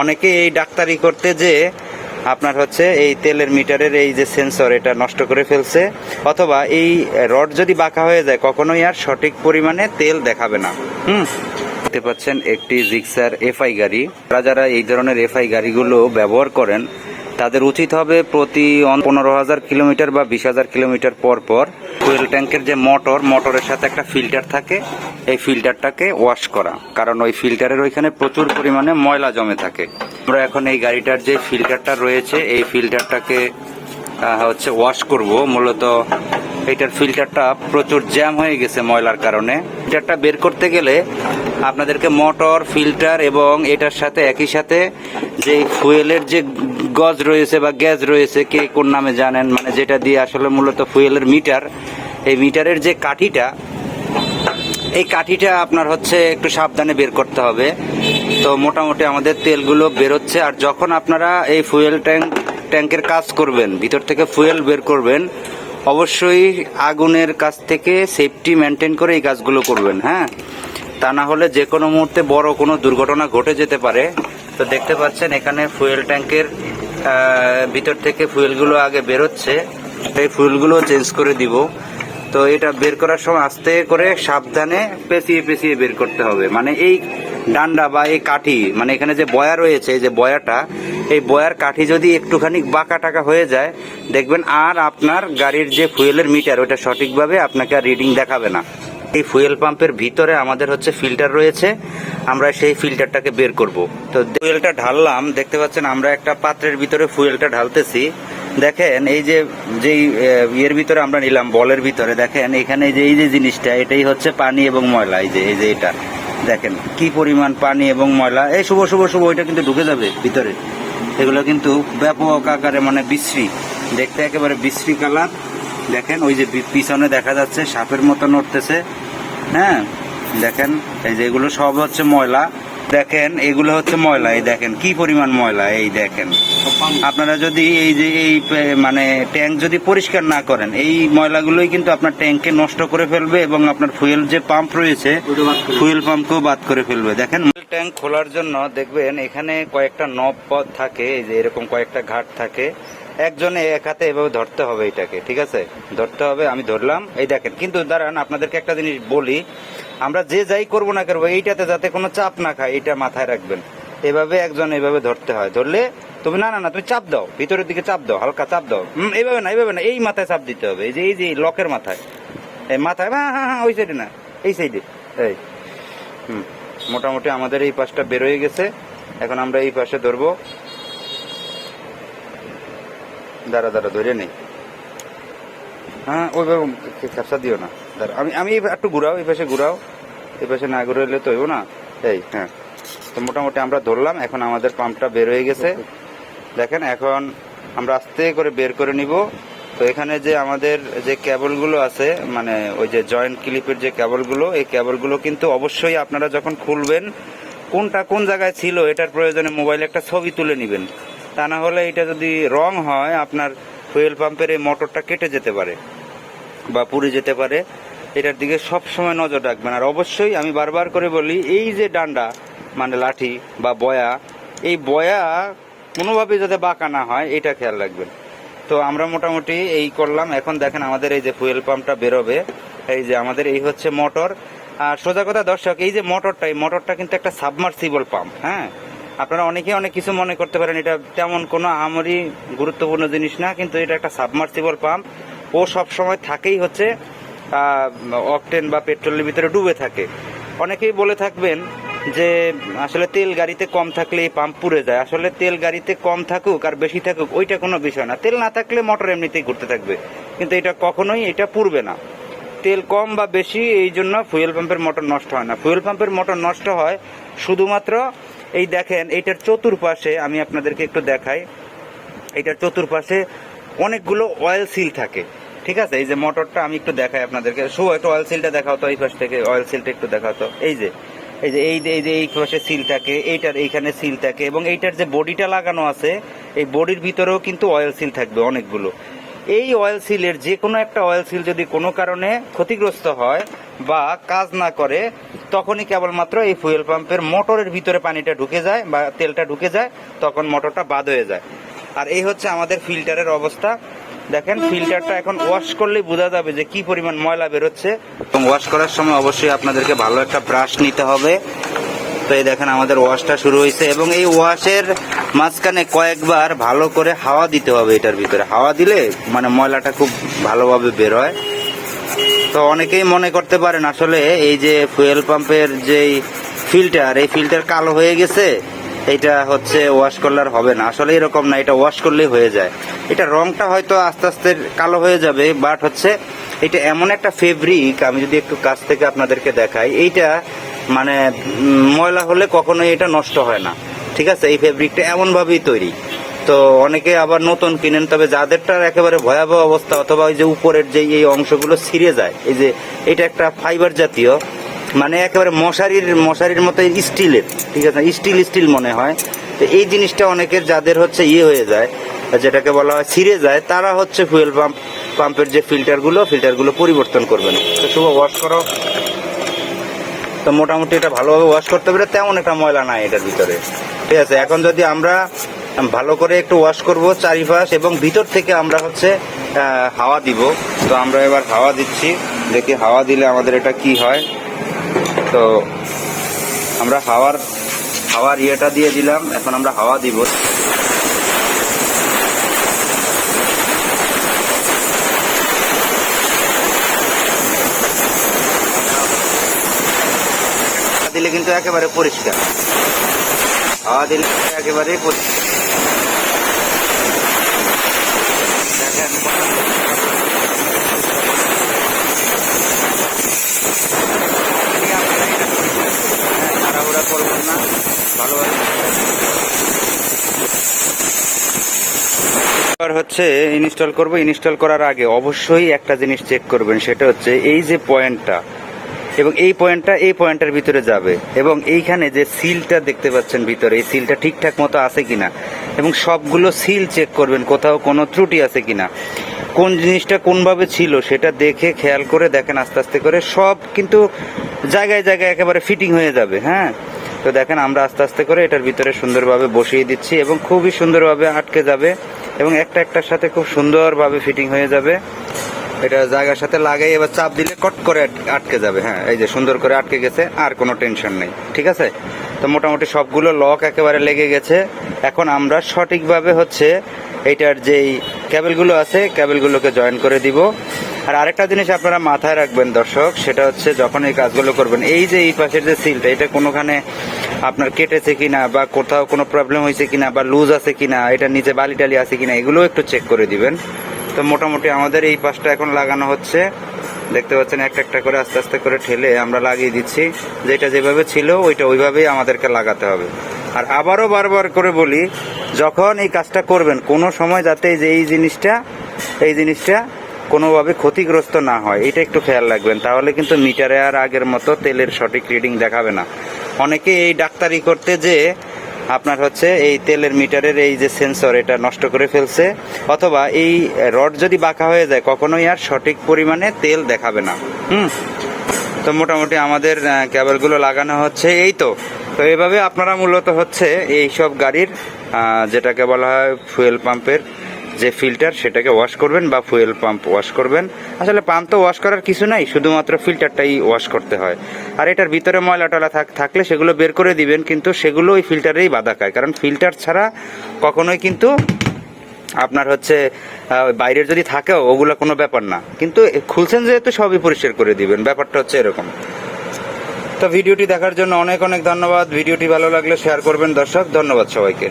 অনেকে এই ডাক্তারি করতে যে আপনার হচ্ছে এই তেলের মিটারের এই যে সেন্সর এটা নষ্ট করে ফেলছে, অথবা এই রড যদি বাঁকা হয়ে যায় কখনোই আর সঠিক পরিমাণে তেল দেখাবে না। দেখতে পাচ্ছেন একটি জিক্সার এফআই গাড়ি। যারা এই ধরনের এফআই গাড়িগুলো ব্যবহার করেন তাদের উচিত হবে প্রতি 15,000 কিলোমিটার বা 20,000 কিলোমিটার পর পর ফুয়েল ট্যাঙ্কের যে মোটরের সাথে একটা ফিল্টার থাকে, এই ফিল্টারটাকে ওয়াশ করা, কারণ ওই ফিল্টারের ওইখানে প্রচুর পরিমাণে ময়লা জমে থাকে। আমরা এখন এই গাড়িটার যে ফিল্টারটা রয়েছে এই ফিল্টারটাকে হচ্ছে ওয়াশ করব। মূলত এটার ফিল্টারটা প্রচুর জ্যাম হয়ে গেছে ময়লার কারণে। ফিল্টারটা বের করতে গেলে আপনাদেরকে মোটর, ফিল্টার এবং এটার সাথে একই সাথে যে ফুয়েলের যে গজ রয়েছে বা গ্যাস রয়েছে, কে কোন নামে জানেন, মানে যেটা দিয়ে আসলে মূলত ফুয়েলের মিটার, এই মিটারের যে কাঠিটা, এই কাঠিটা আপনার হচ্ছে একটু সাবধানে বের করতে হবে। তো মোটামুটি আমাদের তেলগুলো বেরোচ্ছে। আর যখন আপনারা এই ফুয়েল ট্যাঙ্কের কাজ করবেন, ভিতর থেকে ফুয়েল বের করবেন, অবশ্যই আগুনের কাছ থেকে সেফটি মেনটেন করে এই কাজগুলো করবেন। হ্যাঁ, তা না হলে যে কোনো মুহূর্তে বড় কোনো দুর্ঘটনা ঘটে যেতে পারে। তো দেখতে পাচ্ছেন এখানে ফুয়েল ট্যাঙ্কের ভিতর থেকে ফুয়েলগুলো আগে বেরোচ্ছে, এই ফুয়েলগুলো চেঞ্জ করে দিব। তো এটা বের করার সময় আস্তে করে সাবধানে পেঁচিয়ে পেঁচিয়ে বের করতে হবে। মানে এই ডান্ডা বা এই কাঠি, মানে এখানে যে বয়া রয়েছে, এই যে বয়াটা, এই বয়ার কাঠি যদি একটুখানি বাঁকা টাকা হয়ে যায়, দেখবেন আর আপনার গাড়ির যে ফুয়েলের মিটার ওটা সঠিকভাবে আপনাকে আর রিডিং দেখাবে না। এই ফুয়েল পাম্পের ভিতরে আমাদের হচ্ছে ফিল্টার রয়েছে, আমরা সেই ফিল্টারটাকে বের করব। তো ফুয়েলটা ঢাললাম, দেখতে পাচ্ছেন আমরা একটা পাত্রের ভিতরে ফুয়েলটা ঢালতেছি। দেখেন এই যে যেই ইয়ের ভিতরে আমরা নিলাম, বলের ভিতরে, দেখেন এখানে যে এই যে জিনিসটা, এটাই হচ্ছে পানি এবং ময়লা। এই যে এটা দেখেন কি পরিমাণ পানি এবং ময়লা। এই শুভ শুভ শুভ ওইটা কিন্তু ঢুকে যাবে ভিতরে। এগুলো কিন্তু ব্যাপক আকারে, মানে বিশ্রী, দেখতে একেবারে বিশ্রী কালার। দেখেন ওই যে পিছনে দেখা যাচ্ছে সাপের মতো নড়তেছে। হ্যাঁ, দেখেন এই যে এগুলো সব হচ্ছে ময়লা। দেখেন এগুলো হচ্ছে ময়লা, এই দেখেন কি পরিমাণ ময়লা। এই দেখেন আপনারা যদি এই যে এই মানে ট্যাঙ্ক যদি পরিষ্কার না করেন, এই ময়লাগুলোই কিন্তু আপনার ট্যাঙ্ককে নষ্ট করে ফেলবে এবং আপনার ফুয়েল যে পাম্প রয়েছে ফুয়েল পাম্পকেও বাদ করে ফেলবে। দেখেন ট্যাঙ্ক খোলার জন্য দেখবেন এখানে কয়েকটা নব পথ থাকে, এই যে এরকম কয়েকটা ঘাট থাকে। একজনে এক হাতে এভাবে ধরতে হবে এটাকে, ঠিক আছে, ধরতে হবে। আমি ধরলাম, এই দেখেন। কিন্তু দাঁড়ান, আপনাদেরকে একটা জিনিস বলি, আমরা যে যাই করবো না করবো এইটাতে যাতে কোনো চাপ না খায়, এটা মাথায় রাখবেন। এভাবে একজন এইভাবে ধরতে হয়। ধরলে তুমি না তুমি চাপ দাও, ভিতরের দিকে চাপ দাও, হালকা চাপ দাও। এইভাবে না, এই মাথায় চাপ দিতে হবে, এই যে লকের মাথায়, এই মাথায়। হ্যাঁ, ওই সাইডে না, এই সাইডে। এই মোটামুটি আমাদের এই পাশটা বের হয়ে গেছে। এখন আমরা এই পাশে ধরবো। দাঁড়া ধরে নেই। হ্যাঁ, ওইভাবে ক্যাপসা দিও না। আমি একটু ঘুরাও, এই পাশে ঘুরাও, এই পাশে না ঘুরাইলে তো হইব না। এই হ্যাঁ, তো মোটামুটি আমরা ধরলাম। এখন আমাদের পাম্পটা বের হয়ে গেছে। দেখেন এখন আমরা আস্তে করে বের করে নিব। তো এখানে যে আমাদের যে কেবলগুলো আছে, মানে ওই যে জয়েন্ট ক্লিপের যে কেবলগুলো, এই কেবলগুলো কিন্তু অবশ্যই আপনারা যখন খুলবেন কোনটা কোন জায়গায় ছিল এটার প্রয়োজনে মোবাইলে একটা ছবি তুলে নেবেন। তা না হলে এটা যদি রং হয়, আপনার ফুয়েল পাম্পের এই মোটরটা কেটে যেতে পারে বা পুড়ে যেতে পারে। এটার দিকে সব সময় নজর রাখবেন। আর অবশ্যই আমি বারবার করে বলি, এই যে ডান্ডা মানে লাঠি বা বয়া, এই বয়া কোনোভাবে যাতে বাঁকা না হয় এটা খেয়াল রাখবেন। তো আমরা মোটামুটি এই করলাম। এখন দেখেন আমাদের এই যে ফুয়েল পাম্পটা বেরোবে, এই যে আমাদের এই হচ্ছে মোটর। আর সোজা কথা দর্শক, এই যে মোটরটা, এই মোটরটা কিন্তু একটা সাবমার্সিবল পাম্প। হ্যাঁ, আপনারা অনেকে অনেক কিছু মনে করতে পারেন, এটা তেমন কোনো আহামরি গুরুত্বপূর্ণ জিনিস না, কিন্তু এটা একটা সাবমার্সিবল পাম্প। ও সব সময় থাকেই হচ্ছে অকটেন বা পেট্রোলের ভিতরে ডুবে থাকে। অনেকেই বলে থাকবেন যে আসলে তেল গাড়িতে কম থাকলে এই পাম্প পুড়ে যায়। আসলে তেল গাড়িতে কম থাকুক আর বেশি থাকুক ওইটা কোনো বিষয় না। তেল না থাকলে মোটর এমনিতেই ঘুরতে থাকবে, কিন্তু এটা কখনোই এটা পুড়বে না। তেল কম বা বেশি এই জন্য ফুয়েল পাম্পের মোটর নষ্ট হয় না। ফুয়েল পাম্পের মোটর নষ্ট হয় শুধুমাত্র এই দেখেন এইটার চতুর্পাশে, আমি আপনাদেরকে একটু দেখাই, এইটার চতুর্পাশে অনেকগুলো অয়েল সিল থাকে। ঠিক আছে, এই যে মোটরটা আমি একটু দেখাই আপনাদেরকে। একটু অয়েল সিলটা দেখাও তো, এই পাশ থেকে অয়েল সিলটা একটু দেখাও তো। এই যে এই পাশে সিল থাকে, এইটার এইখানে সিল থাকে, এবং এইটার যে বডিটা লাগানো আছে এই বডির ভিতরেও কিন্তু অয়েল সিল থাকবে অনেকগুলো। এই অয়েল সিলের যে কোনো একটা অয়েল সিল যদি কোনো কারণে ক্ষতিগ্রস্ত হয় বা কাজ না করে, তখনই কেবলমাত্র এই ফুয়েল পাম্পের মোটরের ভিতরে পানিটা ঢুকে যায় বা তেলটা ঢুকে যায়, তখন মোটরটা বাদ হয়ে যায়। আর এই হচ্ছে আমাদের ফিল্টারের অবস্থা। দেখেন ফিল্টারটা এখন ওয়াশ করলেই বোঝা যাবে যে কি পরিমাণ ময়লা বেরোচ্ছে। এবং ওয়াশ করার সময় অবশ্যই আপনাদেরকে ভালো একটা ব্রাশ নিতে হবে। তো এই দেখেন আমাদের ওয়াশটা শুরু হয়েছে, এবং এই ওয়াশের মাঝখানে কয়েকবার ভালো করে হাওয়া দিতে হবে। এটার ভিতরে হাওয়া দিলে মানে ময়লাটা খুব ভালোভাবে বের হয়। তো অনেকেই মনে করতে পারেন আসলে এই যে ফুয়েল পাম্পের যেই ফিল্টার, এই ফিল্টার কালো হয়ে গেছে, এটা হচ্ছে ওয়াশ করলে আর হবে না। আসলে এরকম না, এটা ওয়াশ করলেই হয়ে যায়। এটা রংটা হয়তো আস্তে আস্তে কালো হয়ে যাবে, বাট হচ্ছে এটা এমন একটা ফেব্রিক, আমি যদি একটু কাছ থেকে আপনাদেরকে দেখাই, এইটা মানে ময়লা হলে কখনোই এটা নষ্ট হয় না। ঠিক আছে, এই ফেব্রিকটা এমনভাবেই তৈরি। তো অনেকে আবার নতুন কিনেন, তবে যাদেরটার একেবারে ভয়াবহ অবস্থা, অথবা ওই যে উপরের যে এই অংশগুলো ছিঁড়ে যায়, এই যে এটা একটা ফাইবার জাতীয়, মানে একেবারে মশারির মতো স্টিলের, ঠিক আছে, স্টিল মনে হয়। তো এই জিনিসটা অনেকের যাদের হচ্ছে হয়ে যায়, যেটাকে বলা হয় ছিঁড়ে যায়, তারা হচ্ছে ফুয়েল পাম্পের যে ফিল্টারগুলো পরিবর্তন করবেন। তো শুভ ওয়াশ করো। তো মোটামুটি এটা ভালোভাবে ওয়াশ করতে পারে, তেমন একটা ময়লা নাই এটার ভিতরে। ঠিক আছে, এখন যদি আমরা ভালো করে একটু ওয়াশ করব চারিপাশ, এবং ভিতর থেকে আমরা হচ্ছে হাওয়া দিব। তো আমরা এবার হাওয়া দিচ্ছি, দেখি হাওয়া দিলে আমাদের এটা কি হয়। তো আমরা হাওয়ার ইয়েটা দিয়ে দিলাম, এখন আমরা হাওয়া দিব। দিলে কিন্তু একেবারে পরিষ্কার, হাওয়া দিলে একেবারে পরিষ্কার। দেখেন তাড়াহুড়া করবেন না, ভালোভাবে। এবার হচ্ছে ইনস্টল করব। ইনস্টল করার আগে অবশ্যই একটা জিনিস চেক করবেন, সেটা হচ্ছে এই যে পয়েন্টটা, এবং এই পয়েন্টের ভিতরে যাবে, এবং এইখানে যে সিলটা দেখতে পাচ্ছেন ভিতরে, এই সিলটা ঠিকঠাক মতো আছে কিনা, এবং সবগুলো সিল চেক করবেন কোথাও কোনো ত্রুটি আছে কিনা, কোন জিনিসটা কোনভাবে ছিল সেটা দেখে খেয়াল করে দেখেন। আস্তে আস্তে করে সব কিন্তু জায়গায় একেবারে ফিটিং হয়ে যাবে। হ্যাঁ, তো দেখেন আমরা আস্তে আস্তে করে এটার ভিতরে সুন্দরভাবে বসিয়ে দিচ্ছি, এবং খুবই সুন্দরভাবে আটকে যাবে, এবং একটার সাথে খুব সুন্দরভাবে ফিটিং হয়ে যাবে। এটা জায়গার সাথে লাগাই এবার চাপ দিলে কট করে আটকে যাবে। হ্যাঁ, এই যে সুন্দর করে আটকে গেছে, আর কোনো টেনশন নেই। ঠিক আছে, তো মোটামুটি সবগুলো লক একেবারে লেগে গেছে। এখন আমরা সঠিকভাবে হচ্ছে এইটার যেই কেবলগুলো আছে, কেবলগুলোকে জয়েন করে দিব। আর আরেকটা জিনিস আপনারা মাথায় রাখবেন দর্শক, সেটা হচ্ছে যখন এই কাজগুলো করবেন, এই যে এই পাশের যে সিলটা, এটা কোনোখানে আপনার কেটেছে কিনা, বা কোথাও কোনো প্রবলেম হয়েছে কিনা, বা লুজ আছে কিনা, এটার নিচে বালি টালি আছে কিনা, এগুলো একটু চেক করে দিবেন। তো মোটামুটি আমাদের এই পাশটা এখন লাগানো হচ্ছে, দেখতে পাচ্ছেন একটা করে আস্তে আস্তে করে ঠেলে আমরা লাগিয়ে দিচ্ছি। যেটা যেভাবে ছিল ওইটা ওইভাবেই আমাদেরকে লাগাতে হবে। আর আবারও বারবার করে বলি, যখন এই কাজটা করবেন কোনো সময় যাতে এই জিনিসটা কোনোভাবে ক্ষতিগ্রস্ত না হয়, এটা একটু খেয়াল রাখবেন। তাহলে কিন্তু মিটারে আর আগের মতো তেলের সঠিক রিডিং দেখাবে না। অনেকে এই ডাক্তারি করতে যে আপনার হচ্ছে এই তেলের মিটারের এই যে সেন্সর, এটা নষ্ট করে ফেলছে, অথবা এই রড যদি বাঁকা হয়ে যায়, কখনোই আর সঠিক পরিমাণে তেল দেখাবে না। তো মোটামুটি আমাদের কেবলগুলো লাগানো হচ্ছে। এই তো এভাবে আপনারা মূলত হচ্ছে এই সব গাড়ির যেটাকে বলা হয় ফুয়েল পাম্পের যে ফিল্টার, সেটাকে ওয়াশ করবেন, বা ফুয়েল পাম্প ওয়াশ করবেন। আসলে পাম্প তো ওয়াশ করার কিছু নাই, শুধুমাত্র ফিল্টারটাই ওয়াশ করতে হয়। আর এটার ভিতরে ময়লা টলা থাকলে সেগুলো বের করে দিবেন, কিন্তু সেগুলো ওই ফিল্টারেই বাধা খায়। কারণ ফিল্টার ছাড়া কখনোই কিন্তু আপনার হচ্ছে বাইরের যদি থাকেও ওগুলো কোনো ব্যাপার না, কিন্তু খুলছেন যেহেতু সবই পরিষ্কার করে দিবেন, ব্যাপারটা হচ্ছে এরকম। তো ভিডিওটি দেখার জন্য অনেক ধন্যবাদ। ভিডিওটি ভালো লাগলে শেয়ার করবেন দর্শক। ধন্যবাদ সবাইকে।